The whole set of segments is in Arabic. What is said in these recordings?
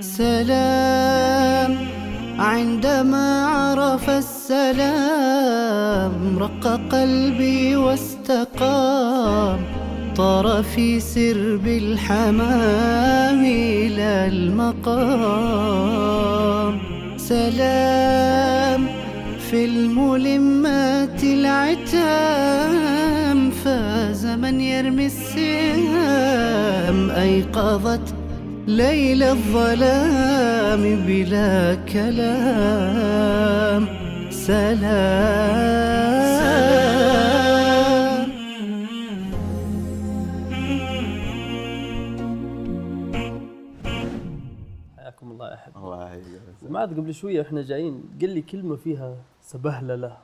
سلام عندما عرف السلام رق قلبي واستقام، طار في سرب الحمام إلى المقام. سلام في الملمات العتام، فاز من يرمي السهام، أيقظت ليل الظلام بلا كلام. سلام. حياكم الله يا أحد. الله يحييك. معاذ قبل شوية احنا جايين قال لي كلمة فيها سبهللة،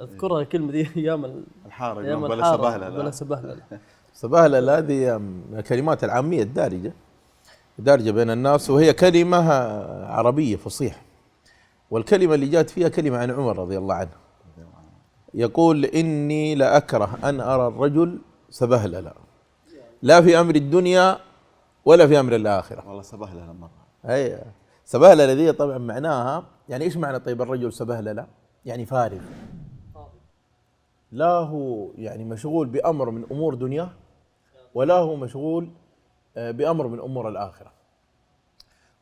اذكرها الكلمة دي ايام الحارة ايام بلا الحارة سبهللة. بلا سبهللة. سبهللة هذه من الكلمات العامية الدارجة بين الناس، وهي كلمة عربية فصيحة. والكلمة اللي جاءت فيها كلمة عن عمر رضي الله عنه، يقول: إني لأكره أن أرى الرجل سبهللا، لا في أمر الدنيا ولا في أمر الآخرة. والله سبهللة مرة. أي سبهللة دي طبعا معناها، يعني إيش معنى طيب الرجل سبهللا؟ يعني فارغ، لا هو يعني مشغول بأمر من أمور دنياه، ولا هو مشغول بأمر من أمور الآخرة.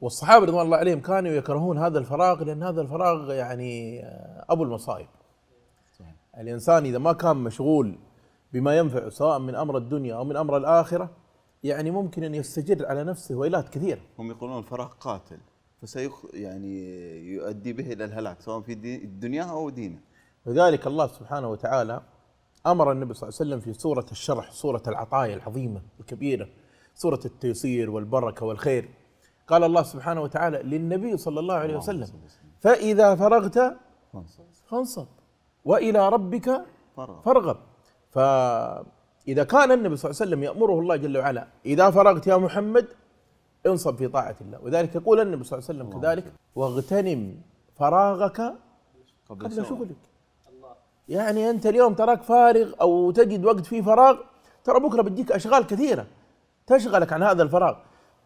والصحابة رضوان الله عليهم كانوا يكرهون هذا الفراغ، لأن هذا الفراغ يعني أبو المصائب. الإنسان إذا ما كان مشغول بما ينفع سواء من أمر الدنيا أو من أمر الآخرة، يعني ممكن أن يستجر على نفسه ويلات كثيرة. هم يقولون الفراغ قاتل، يعني يؤدي به إلى الهلاك سواء في الدنيا أو دينه. لذلك الله سبحانه وتعالى أمر النبي صلى الله عليه وسلم في سورة الشرح، سورة العطايا العظيمة الكبيرة، سورة التيسير والبركة والخير. قال الله سبحانه وتعالى للنبي صلى الله عليه وسلم: فإذا فرغت فانصب وإلى ربك فارغب. فإذا كان النبي صلى الله عليه وسلم يأمره الله جل وعلا: إذا فرغت يا محمد انصب في طاعة الله. وذلك يقول النبي صلى الله عليه وسلم كذلك: واغتنم فراغك قبل شغلك. يعني أنت اليوم تراك فارغ أو تجد وقت فيه فراغ، ترى بكرة بديك أشغال كثيرة تشغلك عن هذا الفراغ.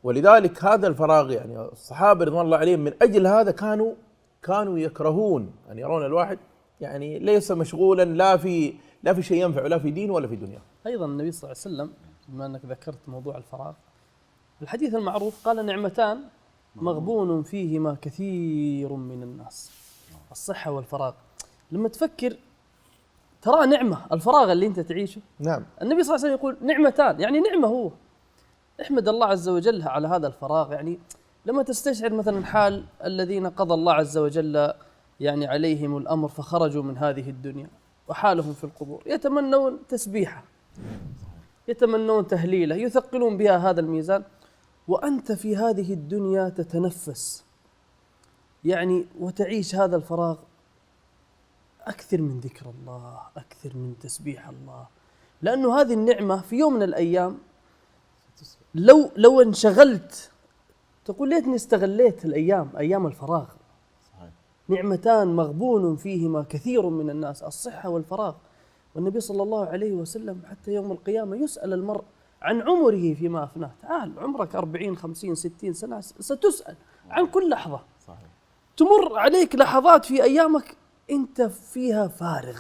ولذلك هذا الفراغ يعني الصحابة رضوان الله عليهم من أجل هذا كانوا يكرهون أن يرون الواحد يعني ليس مشغولا لا في شيء ينفع، لا في دين ولا في دنيا. أيضا النبي صلى الله عليه وسلم بما أنك ذكرت موضوع الفراغ، الحديث المعروف قال: نعمتان مغبون فيهما كثير من الناس، الصحة والفراغ. لما تفكر ترى نعمة الفراغ اللي أنت تعيشه. نعم. النبي صلى الله عليه وسلم يقول نعمتان، يعني نعمة هو. احمد الله عز وجل على هذا الفراغ. يعني لما تستشعر مثلا حال الذين قضى الله عز وجل يعني عليهم الأمر فخرجوا من هذه الدنيا وحالهم في القبور، يتمنون تسبيحة، يتمنون تهليلة، يثقلون بها هذا الميزان، وأنت في هذه الدنيا تتنفس يعني وتعيش هذا الفراغ. أكثر من ذكر الله، أكثر من تسبيح الله، لأنه هذه النعمة في يوم من الأيام لو انشغلت تقول ليتني استغليت أيام الفراغ. صحيح. نعمتان مغبون فيهما كثير من الناس، الصحة والفراغ. والنبي صلى الله عليه وسلم حتى يوم القيامة يسأل المرء عن عمره فيما أفناه. تعال عمرك 40 50 60 سنة ستسأل عن كل لحظة. صحيح. تمر عليك لحظات في أيامك أنت فيها فارغ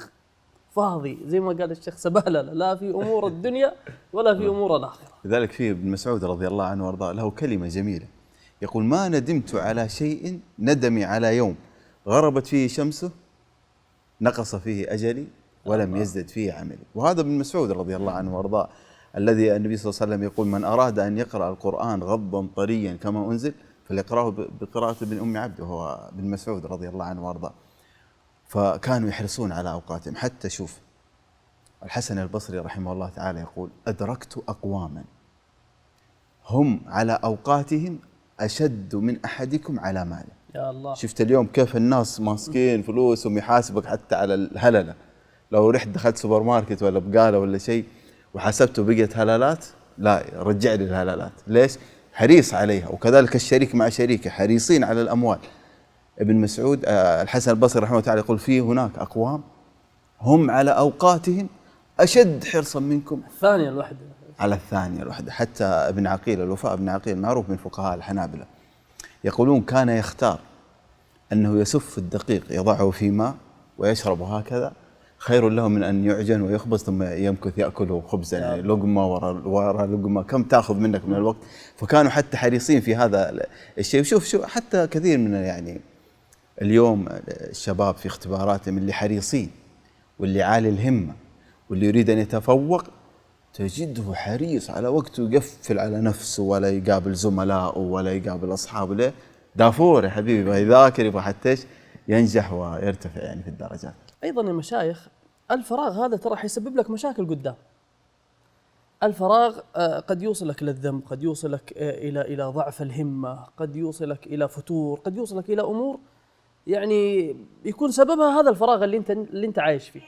فاضي، زي ما قال الشيخ سبهللة، لا في أمور الدنيا ولا في أمور الآخرة. لذلك في ابن مسعود رضي الله عنه وارضاه له كلمة جميلة يقول: ما ندمت على شيء ندمي على يوم غربت فيه شمسه نقص فيه أجلي ولم يزدد فيه عملي. وهذا ابن مسعود رضي الله عنه وارضاه الذي النبي صلى الله عليه وسلم يقول: من أراد أن يقرأ القرآن غضا طريا كما أنزل فليقرأه بقراءة ابن أم عبد، وهو ابن مسعود رضي الله عنه وارضاه. فكانوا يحرصون على أوقاتهم. حتى شوف الحسن البصري رحمه الله تعالى يقول: أدركت أقواما هم على أوقاتهم أشد من أحدكم على ماله. يا الله. شفت اليوم كيف الناس ماسكين فلوسهم، يحاسبك حتى على الهللة. لو رحت دخلت سوبر ماركت ولا بقالة ولا شيء وحسبته بقيت هلالات، لا رجع لي الهلالات. ليش؟ حريص عليها. وكذلك الشريك مع شريكه حريصين على الأموال. ابن مسعود الحسن البصري رحمه الله تعالى يقول: فيه هناك أقوام هم على أوقاتهم أشد حرصا منكم الثانية الوحدة. على الثانية الوحدة. حتى ابن عقيل، الوفاء بن عقيل معروف من فقهاء الحنابلة، يقولون كان يختار أنه يسف الدقيق يضعه في ماء ويشرب هكذا خير له من أن يعجن ويخبز ثم يمكث يأكله خبزا، يعني لقمة وراء لقمة، كم تأخذ منك من الوقت. فكانوا حتى حريصين في هذا الشيء. شوف حتى كثير من يعني اليوم الشباب في اختباراتهم اللي حريصين واللي عالي الهمة واللي يريد أن يتفوق، تجده حريص على وقته، يقفل على نفسه ولا يقابل زملائه ولا يقابل أصحابه. ليه؟ دافور يا حبيبي، يبغى يذاكر، يبغى حتى ينجح ويرتفع يعني في الدرجات. أيضا يا مشايخ، الفراغ هذا ترى حيسبب لك مشاكل قدام. الفراغ قد يوصلك للذنب، قد يوصلك إلى ضعف الهمة، قد يوصلك إلى فتور، قد يوصلك إلى أمور يعني يكون سببها هذا الفراغ اللي أنت عايش فيه.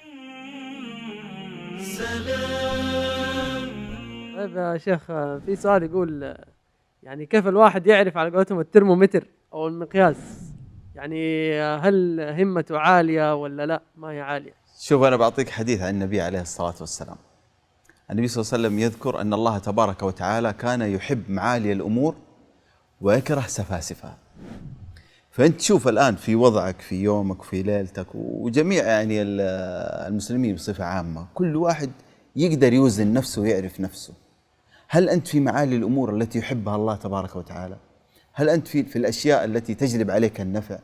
طيب يا شيخ، في سؤال يقول يعني كيف الواحد يعرف على قولتهم الترمومتر أو المقياس؟ يعني هل همته عالية ولا لا ما هي عالية؟ شوف، أنا بعطيك حديث عن النبي عليه الصلاة والسلام. النبي صلى الله عليه وسلم يذكر أن الله تبارك وتعالى كان يحب معالي الأمور ويكره سفاسفها. فأنت شوف الآن في وضعك، في يومك، في ليلتك، وجميع يعني المسلمين بصفة عامة، كل واحد يقدر يوزن نفسه ويعرف نفسه. هل أنت في معالي الأمور التي يحبها الله تبارك وتعالى؟ هل أنت في الأشياء التي تجلب عليك النفع؟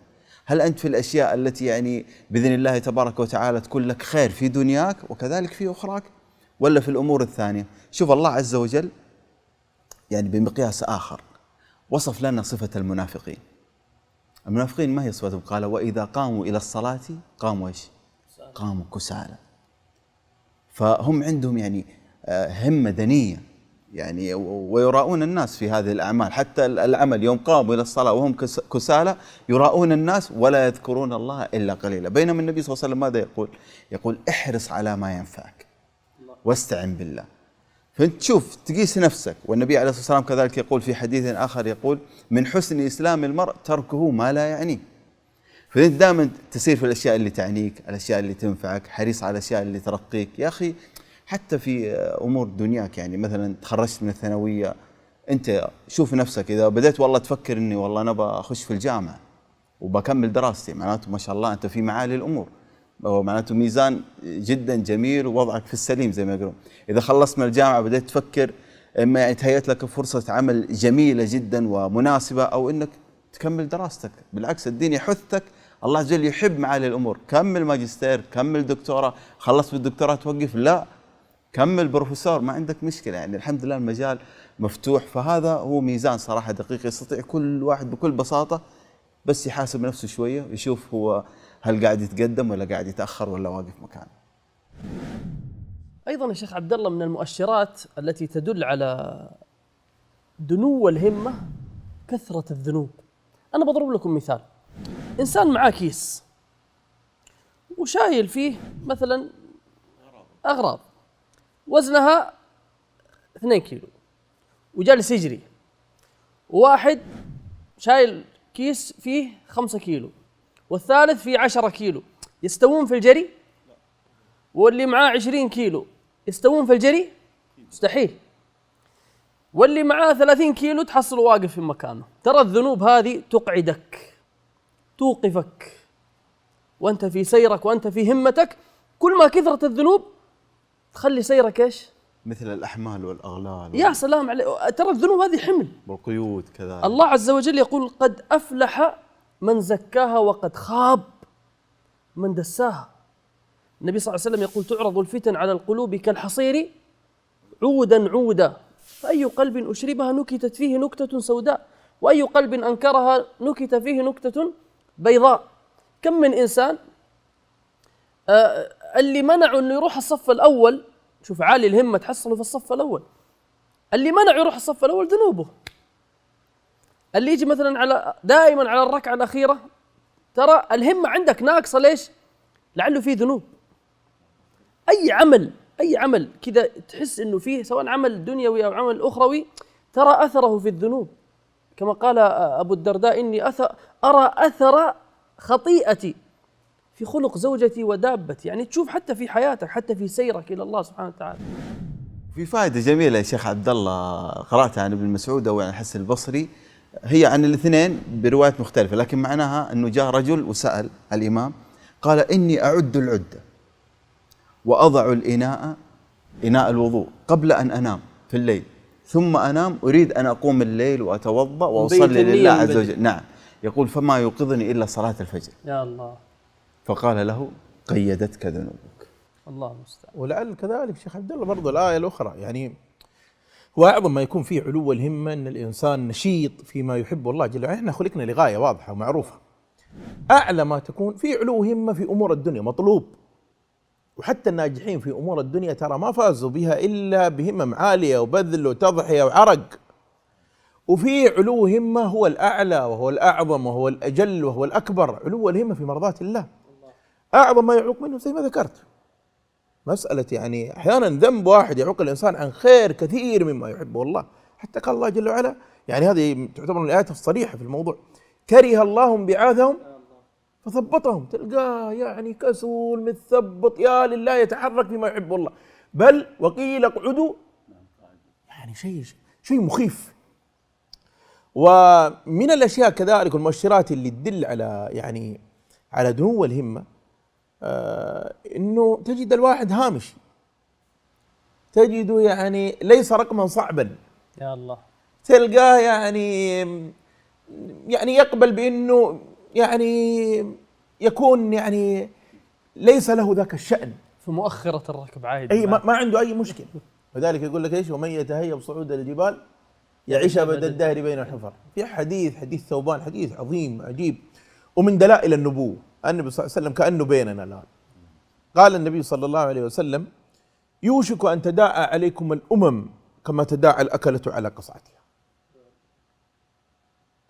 هل أنت في الأشياء التي يعني بإذن الله تبارك وتعالى تكون لك خير في دنياك وكذلك في أخراك؟ ولا في الأمور الثانية؟ شوف الله عز وجل يعني بمقياس آخر وصف لنا صفة المنافقين. المنافقين ما هي صفتهم؟ قال وإذا قاموا إلى الصلاة قاموا إيش؟ قاموا كسالى. فهم عندهم يعني همة دنية يعني، ويراؤون الناس في هذه الأعمال. حتى العمل يوم قاموا إلى الصلاة وهم كسالى يراؤون الناس ولا يذكرون الله إلا قليلا. بينما النبي صلى الله عليه وسلم ماذا يقول؟ يقول احرص على ما ينفعك واستعن بالله. فأنت تشوف تقيس نفسك. والنبي عليه الصلاة والسلام كذلك يقول في حديث آخر، يقول من حسن إسلام المرء تركه ما لا يعنيه. فأنت دائما تسير في الأشياء اللي تعنيك، الأشياء اللي تنفعك، حريص على الأشياء اللي ترقيك. يا أخي حتى في أمور دنياك، يعني مثلا تخرجت من الثانوية، أنت شوف نفسك إذا بدأت والله تفكر إني والله أنا بخش في الجامعة وبكمل دراستي، معناته ما شاء الله أنت في معالي الأمور، معناته ميزان جدا جميل ووضعك في السليم زي ما يقولون. إذا خلصت من الجامعة بدأت تفكر إما يعني تهيأت لك فرصة عمل جميلة جدا ومناسبة، أو إنك تكمل دراستك. بالعكس الدين يحثك، الله عز وجل يحب معالي الأمور. كمل ماجستير، كمل دكتوراه، خلصت بالدكتوراه توقف؟ لا، كمل بروفيسور، ما عندك مشكلة. يعني الحمد لله المجال مفتوح. فهذا هو ميزان صراحة دقيق يستطيع كل واحد بكل بساطة بس يحاسب نفسه شوية ويشوف هو هل قاعد يتقدم ولا قاعد يتأخر ولا واقف مكانه. أيضا يا شيخ عبد الله، من المؤشرات التي تدل على دنو الهمة كثرة الذنوب. أنا بضرب لكم مثال. إنسان معاه كيس وشايل فيه مثلا أغراض وزنها 2 كيلو وجالس يجري، وواحد شايل كيس فيه 5 كيلو والثالث فيه 10 كيلو، يستوون في الجري؟ واللي معاه 20 كيلو يستوون في الجري؟ مستحيل. واللي معاه 30 كيلو تحصله واقف في مكانه. ترى الذنوب هذه تقعدك، توقفك وأنت في سيرك وأنت في همتك. كل ما كثرت الذنوب تخلي سيرك إيش؟ مثل الأحمال والأغلال. يا سلام عليك. ترى الذنوب هذه حمل، والقيود كذلك. الله عز وجل يقول قد أفلح من زكاها وقد خاب من دساها. النبي صلى الله عليه وسلم يقول تعرض الفتن على القلوب كالحصير عودا عودا، فأي قلب أشربها نكتت فيه نكتة سوداء، وأي قلب أنكرها نكت فيه نكتة بيضاء. كم من إنسان اللي منعوا أنه يروح الصف الأول، شوف عالي الهمة تحصلوا في الصف الأول، اللي منعوا يروح الصف الأول ذنوبه. اللي يجي مثلا دائما على الركعة الأخيرة، ترى الهمة عندك ناقصة. ليش؟ لعله فيه ذنوب. أي عمل كذا تحس إنه فيه، سواء عمل دنيوي أو عمل أخروي، ترى أثره في الذنوب. كما قال أبو الدرداء إني أرى أثر خطيئتي في خلق زوجتي ودابتي، يعني تشوف حتى في حياتك، حتى في سيرك إلى الله سبحانه وتعالى. في فائدة جميلة يا شيخ عبد الله قرأتها عن ابن مسعود أو عن الحسن البصري، هي عن الاثنين بروايات مختلفة، لكن معناها أنه جاء رجل وسأل الإمام قال: إني أعد العدة وأضع الإناء، إناء الوضوء، قبل أن أنام في الليل، ثم أنام أريد أن أقوم الليل وأتوضأ وأصلي لله عز وجل. نعم. يقول: فما يوقظني إلا صلاة الفجر. يا الله. فقال له: قيدتك ذنوبك. الله المستعان. ولعل كذلك شيخ عبد الله برضه الآية الأخرى، يعني وأعظم ما يكون فيه علو الهمة أن الإنسان نشيط فيما يحب الله جل وعلا. إحنا خلقنا لغاية واضحة ومعروفة. أعلى ما تكون في علو همة في أمور الدنيا مطلوب، وحتى الناجحين في أمور الدنيا ترى ما فازوا بها إلا بهمم عالية وبذل وتضحية وعرق. وفي علو همة هو الأعلى وهو الأعظم وهو الأجل وهو الأكبر، علو الهمة في مرضات الله. أعظم ما يعوق منه زي ما ذكرت مسألة، يعني أحيانا ذنب واحد يعوق الإنسان عن خير كثير مما يحبه الله. حتى قال الله جل وعلا، يعني هذه تعتبر من الآيات الصريحة في الموضوع: كره الله انبعاثهم فثبطهم. تلقاه يعني كسول متثبط، يا لله يتحرك فيما يحب الله، بل وقيل اقعدوا، يعني شيء مخيف. ومن الأشياء كذلك والمؤشرات اللي تدل على يعني على دنو الهمة، إنه تجد الواحد هامشي، تجده يعني ليس رقما صعبا. يا الله. تلقاه يعني يقبل بأنه يعني يكون يعني ليس له ذاك الشأن، في مؤخرة الركب عادي. أي ما عنده أي مشكلة. وذلك يقول لك إيش: ومن يتهيب صعود الجبال يعيش أبد الدهر بين الحفر. في حديث ثوبان، حديث عظيم عجيب ومن دلائل النبوة. النبي صلى الله عليه وسلم كأنه بيننا الآن. قال النبي صلى الله عليه وسلم: يوشك أن تداعى عليكم الأمم كما تداعى الأكلة على قصعتها.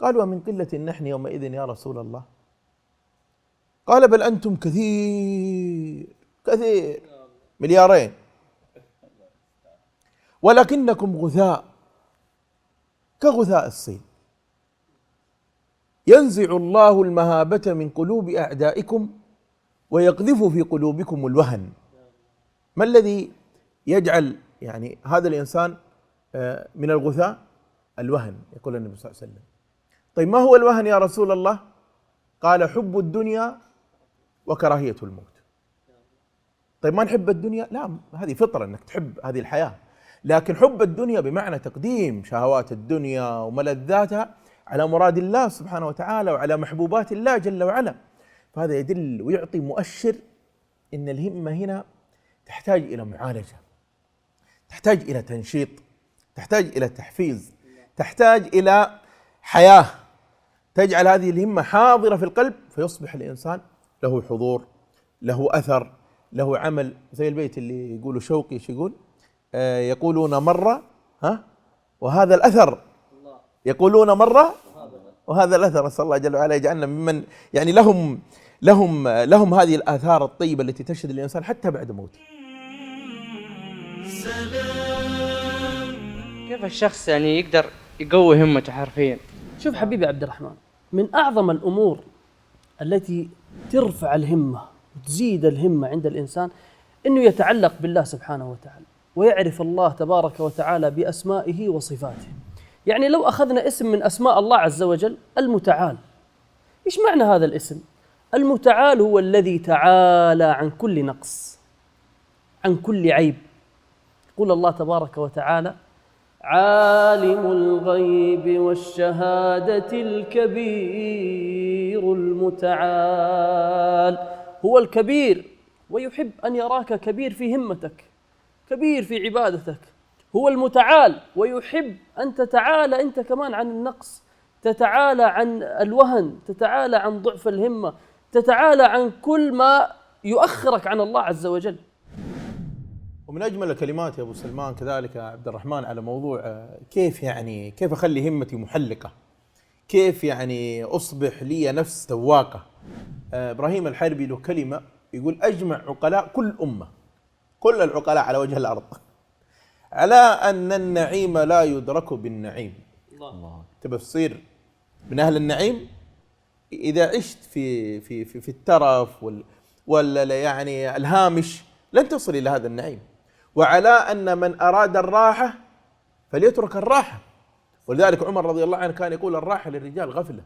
قالوا: ومن قلة نحن يومئذ يا رسول الله؟ قال: بل أنتم كثير مليارين، ولكنكم غثاء كغثاء الصين، ينزع الله المهابة من قلوب أعدائكم ويقذف في قلوبكم الوهن. ما الذي يجعل يعني هذا الإنسان من الغثاء؟ الوهن، يقول النبي صلى الله عليه وسلم. طيب ما هو الوهن يا رسول الله؟ قال: حب الدنيا وكراهية الموت. طيب ما نحب الدنيا؟ لا، هذه فطرة أنك تحب هذه الحياة، لكن حب الدنيا بمعنى تقديم شهوات الدنيا وملذاتها على مراد الله سبحانه وتعالى وعلى محبوبات الله جل وعلا. فهذا يدل ويعطي مؤشر إن الهمة هنا تحتاج إلى معالجة، تحتاج إلى تنشيط، تحتاج إلى تحفيز، تحتاج إلى حياة تجعل هذه الهمة حاضرة في القلب، فيصبح الإنسان له حضور، له أثر، له عمل. زي البيت اللي يقولوا شوقي، ايش يقول؟ يقولون مرة وهذا الأثر، يقولون مرة وهذا الأثر. نسأل الله جل وعلا يجعلنا ممن يعني لهم هذه الآثار الطيبة التي تشهد الإنسان حتى بعد موته. كيف الشخص يعني يقدر يقوي همته حرفيا؟ شوف حبيبي عبد الرحمن، من أعظم الأمور التي ترفع الهمة وتزيد الهمة عند الإنسان أنه يتعلق بالله سبحانه وتعالى ويعرف الله تبارك وتعالى بأسمائه وصفاته. يعني لو أخذنا اسم من أسماء الله عز وجل، المتعال، إيش معنى هذا الاسم؟ المتعال هو الذي تعالى عن كل نقص، عن كل عيب. يقول الله تبارك وتعالى: عالم الغيب والشهادة الكبير المتعال. هو الكبير ويحب أن يراك كبير في همتك، كبير في عبادتك. هو المتعال ويحب أن تتعالى أنت كمان عن النقص، تتعالى عن الوهن، تتعالى عن ضعف الهمة، تتعالى عن كل ما يؤخرك عن الله عز وجل. ومن أجمل الكلمات يا أبو سلمان كذلك يا عبد الرحمن على موضوع كيف أخلي همتي محلقة، كيف يعني أصبح لي نفس تواقة. إبراهيم الحربي له كلمة يقول: أجمع عقلاء كل أمة، كل العقلاء على وجه الأرض، على أن النعيم لا يدرك بالنعيم. الله. تبى تصير من أهل النعيم إذا عشت في الترف ولا يعني الهامش، لن تصل إلى هذا النعيم. وعلى أن من أراد الراحة فليترك الراحة. ولذلك عمر رضي الله عنه كان يقول الراحة للرجال غفلة.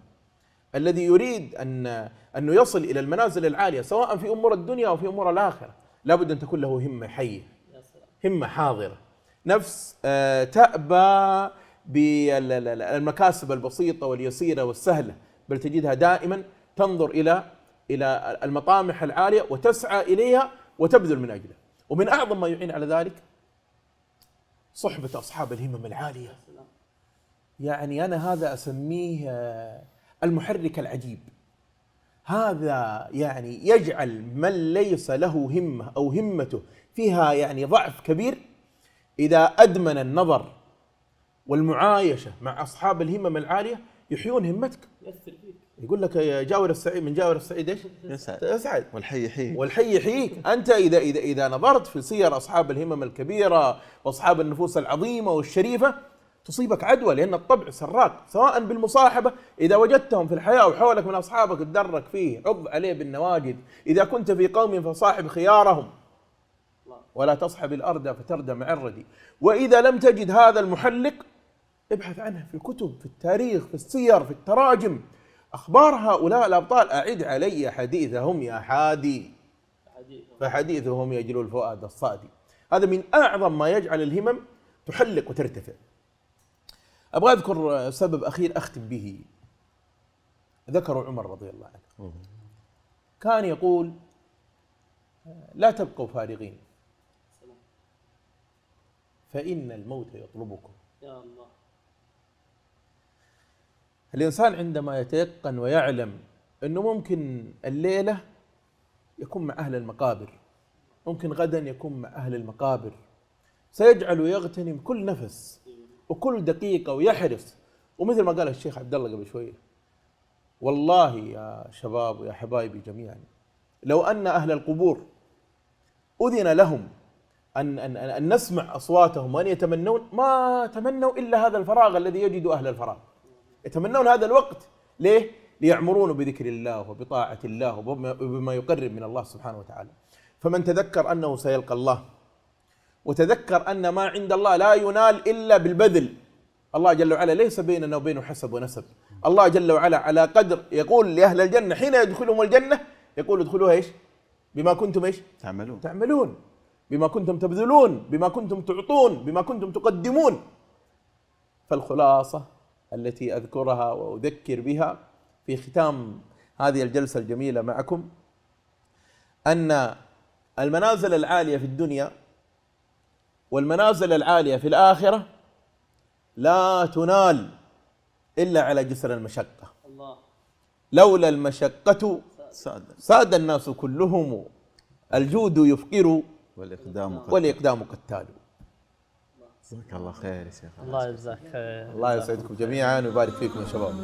الذي يريد أنه يصل إلى المنازل العالية سواء في أمور الدنيا أو في أمور الآخرة لابد أن تكون له همة حية، همة حاضرة، نفس تأبى بالمكاسب البسيطة واليسيرة والسهلة، بل تجدها دائما تنظر إلى المطامح العالية وتسعى إليها وتبذل من أجله. ومن أعظم ما يعين على ذلك صحبة أصحاب الهمم العالية. يعني أنا هذا أسميه المحرك العجيب. هذا يعني يجعل من ليس له همة أو همته فيها يعني ضعف كبير إذا أدمن النظر والمعايشة مع أصحاب الهمم العالية يحيون همتك. يقول لك يا جاور السعيد، من جاور السعيد ايش؟ يسعد. والحي يحييك. والحي يحييك. أنت إذا نظرت في سير أصحاب الهمم الكبيرة وأصحاب النفوس العظيمة والشريفة تصيبك عدوى، لأن الطبع سراق، سواء بالمصاحبة إذا وجدتهم في الحياة أو حولك من أصحابك تدرك فيه، عض عليه بالنواجذ. إذا كنت في قوم فصاحب خيارهم ولا تصحب الأرض فتردى مع الردي. وإذا لم تجد هذا المحلق ابحث عنه في الكتب، في التاريخ، في السير، في التراجم، أخبار هؤلاء الأبطال. أعد علي حديثهم يا حادي فحديثهم يجلو الفؤاد الصادي. هذا من أعظم ما يجعل الهمم تحلق وترتفع. أبغى أذكر سبب أخير أختم به، ذكره عمر رضي الله عنه. كان يقول لا تبقوا فارغين فإن الموت يطلبكم. يا الله. الإنسان عندما يتيقن ويعلم أنه ممكن الليلة يكون مع أهل المقابر، ممكن غدا يكون مع أهل المقابر، سيجعل يغتنم كل نفس وكل دقيقة ويحرص. ومثل ما قال الشيخ عبد الله قبل شوية، والله يا شباب ويا حبايبي جميعا لو أن أهل القبور أذن لهم أن نسمع أصواتهم وأن يتمنون، ما تمنوا إلا هذا الفراغ الذي يجد أهل الفراغ. يتمنون هذا الوقت. ليه؟ ليعمرون بذكر الله وبطاعة الله وبما يقرب من الله سبحانه وتعالى. فمن تذكر أنه سيلقى الله وتذكر أن ما عند الله لا ينال إلا بالبذل. الله جل وعلا ليس بيننا وبينه حسب ونسب. الله جل وعلا على قدر يقول لأهل الجنة حين يدخلهم الجنة يقول ادخلوها ايش؟ بما كنتم ايش؟ تعملون، بما كنتم تبذلون، بما كنتم تعطون، بما كنتم تقدمون. فالخلاصة التي أذكرها وأذكر بها في ختام هذه الجلسة الجميلة معكم أن المنازل العالية في الدنيا والمنازل العالية في الآخرة لا تنال إلا على جسر المشقة. لولا المشقة ساد الناس كلهم، الجود يفقر والإقدام قتال. جزاك الله خير يا شيخ. الله يجزاك خير. الله يسعدكم جميعا ويبارك فيكم يا شباب.